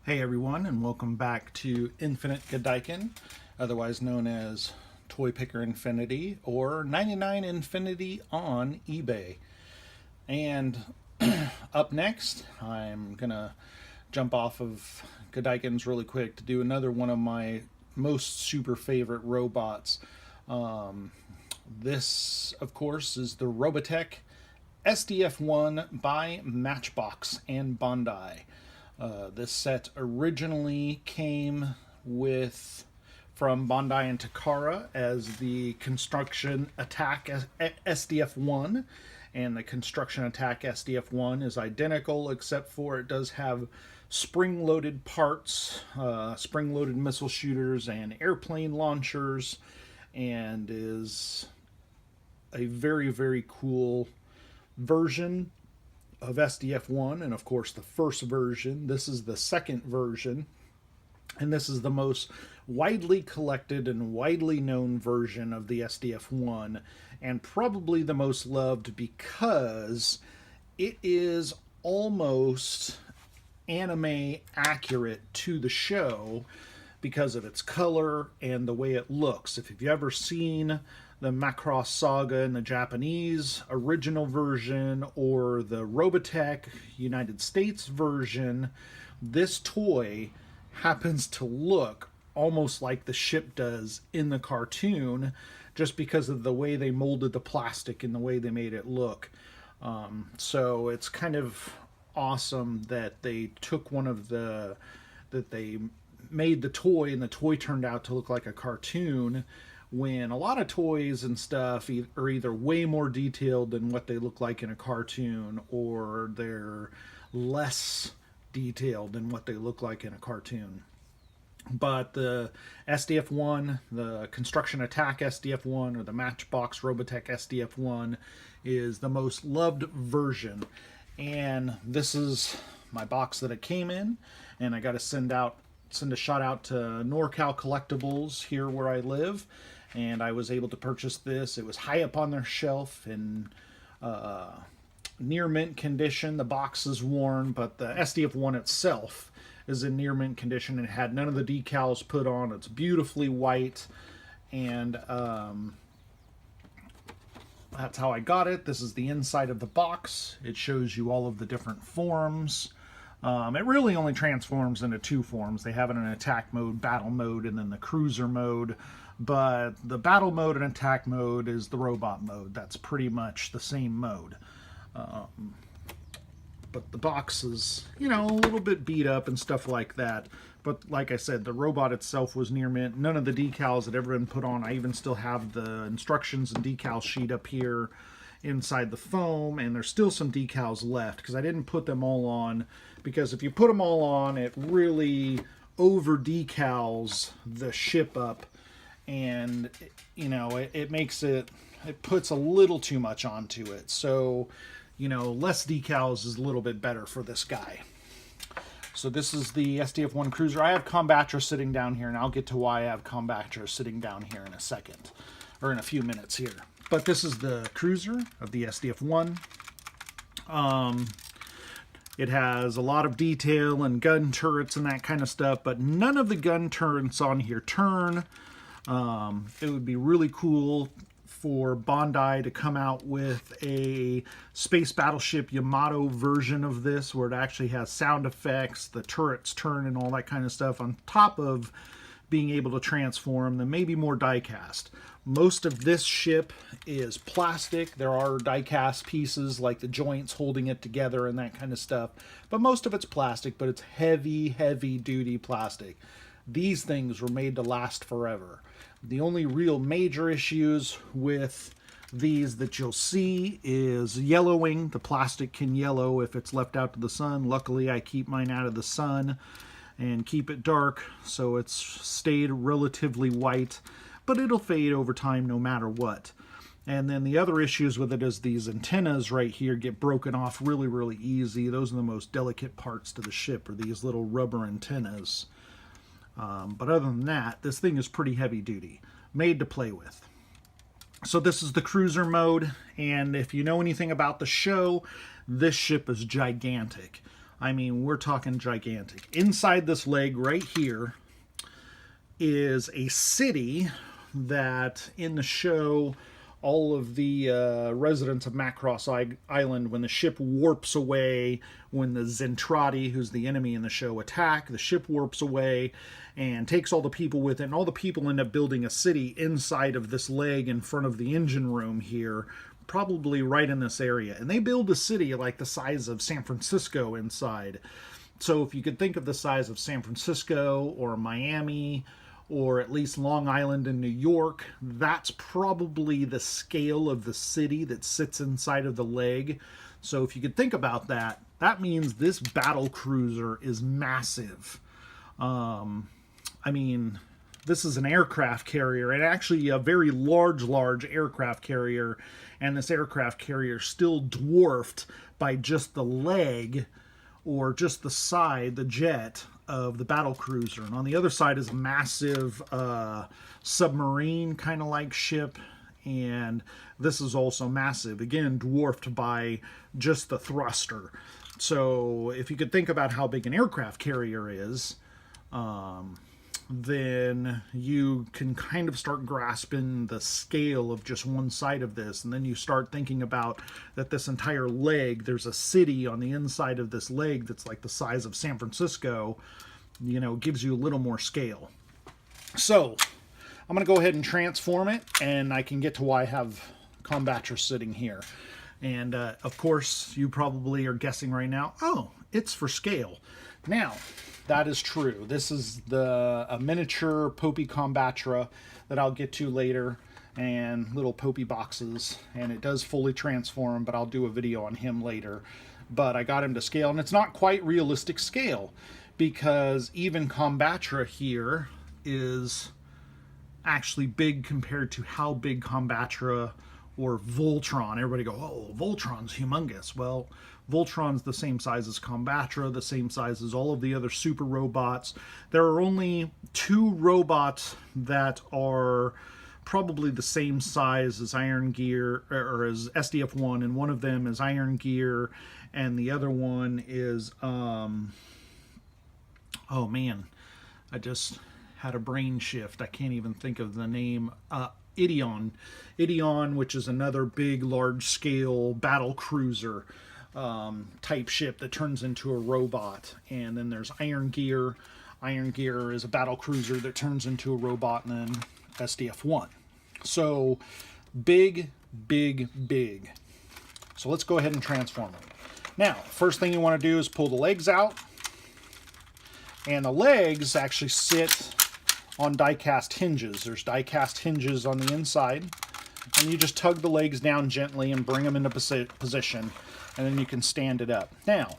Hey everyone, and welcome back to Infinite Chogokin, otherwise known as Toy Picker Infinity or 99 Infinity on eBay. And up next, I'm gonna jump off of Chodokins really quick to do another one of my most super favorite robots. This, of course, is the Robotech SDF-1 by Matchbox and Bandai. This set originally came from Bandai and Takara as the Construction Attack SDF-1, and the Construction Attack SDF-1 is identical except for it does have spring-loaded parts, spring-loaded missile shooters and airplane launchers, and is a very, very cool version of SDF-1, and of course the first version. This is the second version, and this is the most widely collected and widely known version of the SDF-1, and probably the most loved because it is almost anime accurate to the show because of its color and the way it looks. If you've ever seen the Macross Saga in the Japanese original version or the Robotech United States version, this toy happens to look almost like the ship does in the cartoon just because of the way they molded the plastic and the way they made it look. So it's kind of awesome that they took that they made the toy and the toy turned out to look like a cartoon, when a lot of toys and stuff are either way more detailed than what they look like in a cartoon, or they're less detailed than what they look like in a cartoon. But the SDF-1, the Construction Attack SDF-1, or the Matchbox Robotech SDF-1, is the most loved version. And this is my box that it came in, and I got to send a shout out to NorCal Collectibles here where I live, and I was able to purchase this. It was high up on their shelf in near mint condition. The box is worn, but the SDF-1 itself is in near mint condition and had none of the decals put on. It's beautifully white, and that's how I got it. This is the inside of the box. It shows you all of the different forms. It really only transforms into two forms. They have it in attack mode, battle mode, and then the cruiser mode. But the battle mode and attack mode is the robot mode. That's pretty much the same mode. But the box is, a little bit beat up and stuff like that. But like I said, the robot itself was near mint. None of the decals had ever been put on. I even still have the instructions and decal sheet up here inside the foam, and there's still some decals left because I didn't put them all on, because if you put them all on, it really over decals the ship up, and it puts a little too much onto it. So less decals is a little bit better for this guy. So this is the SDF-1 Cruiser. I have Combattra sitting down here, and I'll get to why I have Combattra sitting down here in a second, or in a few minutes here. But this is the Cruiser of the SDF-1. It has a lot of detail and gun turrets and that kind of stuff, but none of the gun turrets on here turn. It would be really cool for Bandai to come out with a space battleship Yamato version of this, where it actually has sound effects, the turrets turn and all that kind of stuff, on top of being able to transform them, maybe more die-cast. Most of this ship is plastic. There are die-cast pieces like the joints holding it together and that kind of stuff, but most of it's plastic, but it's heavy, heavy-duty plastic. These things were made to last forever. The only real major issues with these that you'll see is yellowing. The plastic can yellow if it's left out to the sun. Luckily, I keep mine out of the sun and keep it dark, so it's stayed relatively white, but it'll fade over time no matter what. And then the other issues with it is these antennas right here get broken off really, really easy. Those are the most delicate parts to the ship, are these little rubber antennas. But other than that, this thing is pretty heavy duty, made to play with. So this is the cruiser mode, and if you know anything about the show, this ship is gigantic. I mean, we're talking gigantic. Inside this leg right here is a city that in the show, all of the residents of Macross Island, when the ship warps away, when the Zentradi, who's the enemy in the show, attack, the ship warps away and takes all the people with it, and all the people end up building a city inside of this leg in front of the engine room here, probably right in this area. And they build a city like the size of San Francisco inside. So if you could think of the size of San Francisco or Miami, or at least Long Island in New York, that's probably the scale of the city that sits inside of the leg. So if you could think about that, that means this battle cruiser is massive. I mean, this is an aircraft carrier, and actually a very large aircraft carrier, and this aircraft carrier still dwarfed by just the leg, or just the side, the jet, of the battle cruiser. And on the other side is a massive submarine kind of like ship, and this is also massive, again dwarfed by just the thruster. So if you could think about how big an aircraft carrier is, then you can kind of start grasping the scale of just one side of this. And then you start thinking about that this entire leg, there's a city on the inside of this leg that's like the size of San Francisco, you know, gives you a little more scale. So I'm going to go ahead and transform it, and I can get to why I have Combattra sitting here. And of course, you probably are guessing right now, oh, it's for scale. Now, that is true. This is a miniature Popey Combattra that I'll get to later, and little Popey boxes, and it does fully transform, but I'll do a video on him later. But I got him to scale, and it's not quite realistic scale, because even Combattra here is actually big compared to how big Combattra or Voltron. Everybody go, oh, Voltron's humongous. Well, Voltron's the same size as Combattra, the same size as all of the other super robots. There are only 2 robots that are probably the same size as Iron Gear, or as SDF-1, and one of them is Iron Gear, and the other one is, oh man, I just had a brain shift. I can't even think of the name. Ideon, which is another big, large-scale battle cruiser type ship that turns into a robot. And then there's Iron Gear. Iron Gear is a battle cruiser that turns into a robot, and then SDF-1. So big, big, big. So let's go ahead and transform them. Now, first thing you want to do is pull the legs out. And the legs actually sit on die-cast hinges. There's die-cast hinges on the inside, and you just tug the legs down gently and bring them into position, and then you can stand it up. Now,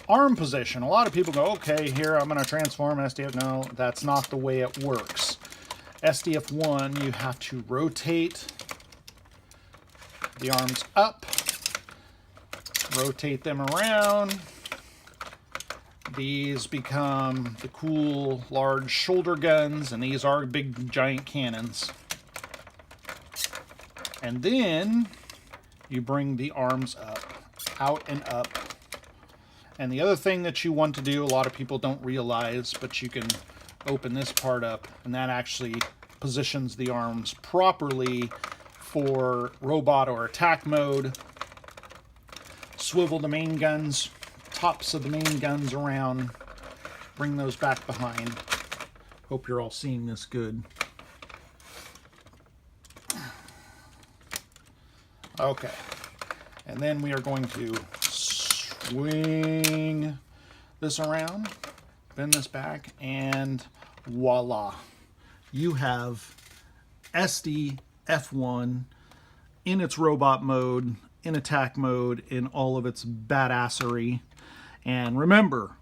arm position. A lot of people go, okay, here I'm going to transform SDF. No, that's not the way it works. SDF-1, you have to rotate the arms up, rotate them around. These become the cool large shoulder guns, and these are big giant cannons. And then you bring the arms up, out and up. And the other thing that you want to do, a lot of people don't realize, but you can open this part up, and that actually positions the arms properly for robot or attack mode. Swivel the main guns, tops of the main guns around, bring those back behind. Hope you're all seeing this good. Okay, and then we are going to swing this around, bend this back, and voila. You have SDF-1 in its robot mode, in attack mode, in all of its badassery. And remember,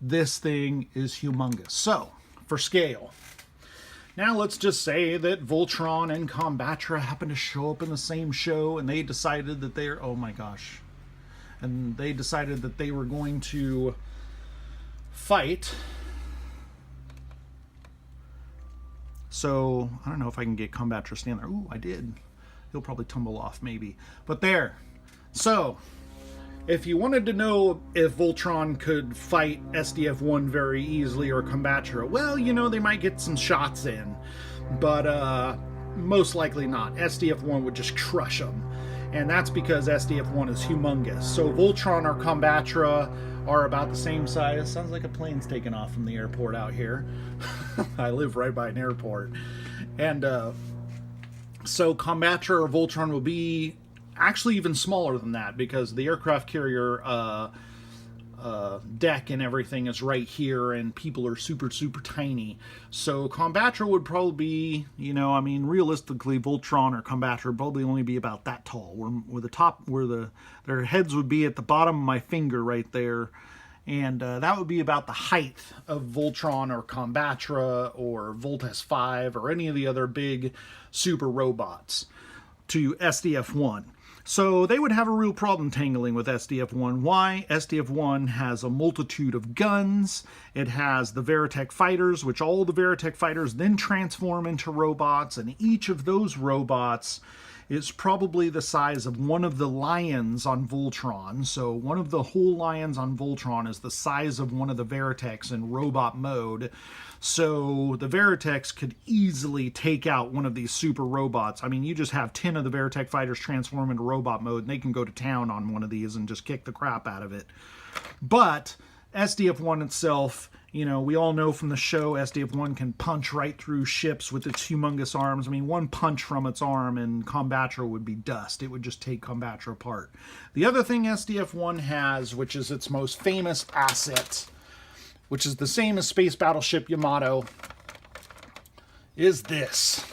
this thing is humongous. So, for scale, now let's just say that Voltron and Combattra happen to show up in the same show, and they decided that they're, oh my gosh, and they decided that they were going to fight. So, I don't know if I can get Combattra stand there. Ooh, I did. He'll probably tumble off, maybe. But there. So, if you wanted to know if Voltron could fight SDF-1 very easily or Combattra, well, you know, they might get some shots in, but most likely not. SDF-1 would just crush them, and that's because SDF-1 is humongous. So Voltron or Combattra are about the same size. Sounds like a plane's taking off from the airport out here. I live right by an airport. And so Combattra or Voltron will be actually even smaller than that, because the aircraft carrier deck and everything is right here, and people are super theiny. So Combattra would probably be, you know, I mean, realistically, Voltron or Combattra would probably only be about that tall, where the top, where their heads would be at the bottom of my finger right there, and that would be about the height of Voltron or Combattra or Voltes 5 or any of the other big super robots to SDF-1. So they would have a real problem tangling with SDF-1. Why? SDF-1 has a multitude of guns. It has the Veritech fighters, which all the Veritech fighters then transform into robots, and each of those robots is probably the size of one of the lions on Voltron. So one of the whole lions on Voltron is the size of one of the Veritechs in robot mode. So the Veritechs could easily take out one of these super robots. I mean, you just have 10 of the Veritech fighters transform into robot mode, and they can go to town on one of these and just kick the crap out of it. But SDF-1 itself, you know, we all know from the show, SDF-1 can punch right through ships with its humongous arms. I mean, one punch from its arm and Combattra would be dust. It would just take Combattra apart. The other thing SDF-1 has, which is its most famous asset, which is the same as Space Battleship Yamato, is this: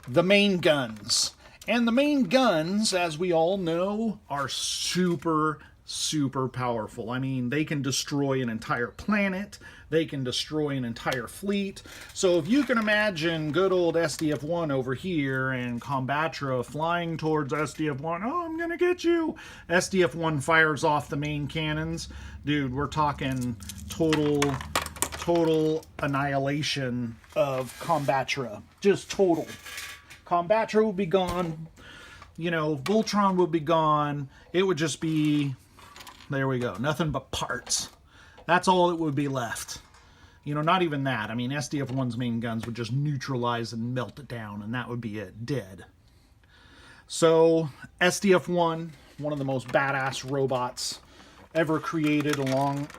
the main guns. And the main guns, as we all know, are super powerful. I mean, they can destroy an entire planet. They can destroy an entire fleet. So if you can imagine good old SDF-1 over here and Combattra flying towards SDF-1, oh, I'm gonna get you. SDF-1 fires off the main cannons. Dude, we're talking total annihilation of Combattra. Just total. Combattra will be gone. You know, Voltron will be gone. It would just be, there we go, nothing but parts. That's all that would be left. You know, not even that. I mean, SDF-1's main guns would just neutralize and melt it down, and that would be it, dead. So, SDF-1, one of the most badass robots ever created, along,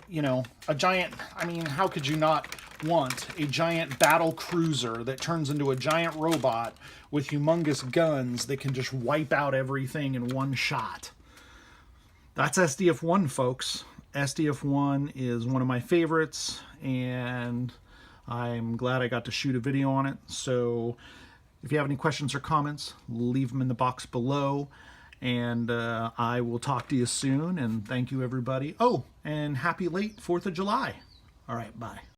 you know, a giant, I mean, how could you not want a giant battle cruiser that turns into a giant robot with humongous guns that can just wipe out everything in one shot? That's SDF-1, folks. SDF-1 is one of my favorites, and I'm glad I got to shoot a video on it. So if you have any questions or comments, leave them in the box below, and I will talk to you soon, and thank you, everybody. Oh, and happy late 4th of July. All right, bye.